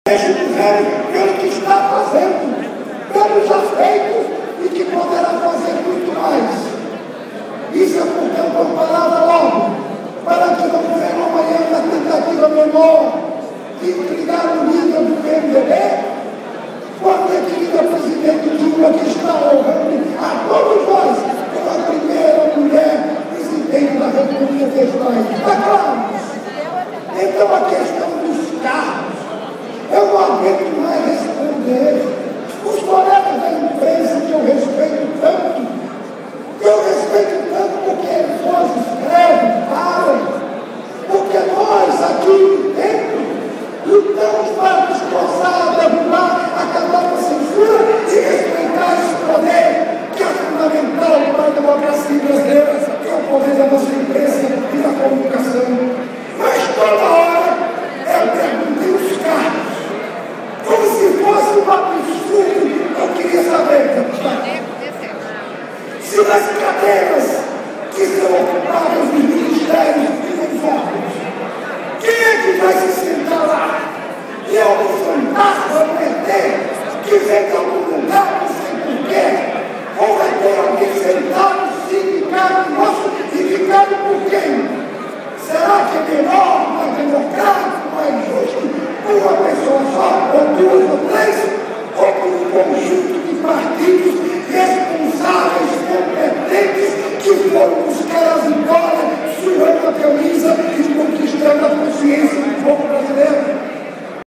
pelo que está fazendo, pelo já feito e que poderá fazer muito mais. Isso é porque eu estou parado logo, para que não venha amanhã na tentativa menor de intrigar o líder do PMDB, quando a querida presidente Dilma, que está honrando a todos nós como a primeira mulher presidente da República deste país. Está claro? Então a questão dos carros, eu não aguento mais responder. Os colegas da imprensa que eu respeito tanto porque eles hoje escrevem, falam, porque nós aqui dentro lutamos para destroçar, derrubar, acabar com a censura e respeitar esse poder que é fundamental para a democracia brasileira, que é o poder da nossa imprensa e da comunicação. Mas toda hora eu perguntei os carros, como se fosse um absurdo. Eu queria saber, deputado, se nas cadeiras que são ocupadas nos ministérios e nos órgãos, quem é que vai se sentar lá? E algum fantasma do PT que vem de algum lugar, não sei porquê, ou vai ter alguém sentado, indicado nosso, indicado por quem? Será que é melhor, mais democrático, mais justo, por uma pessoa só, ou duas ou três, ou por um conjunto de partidos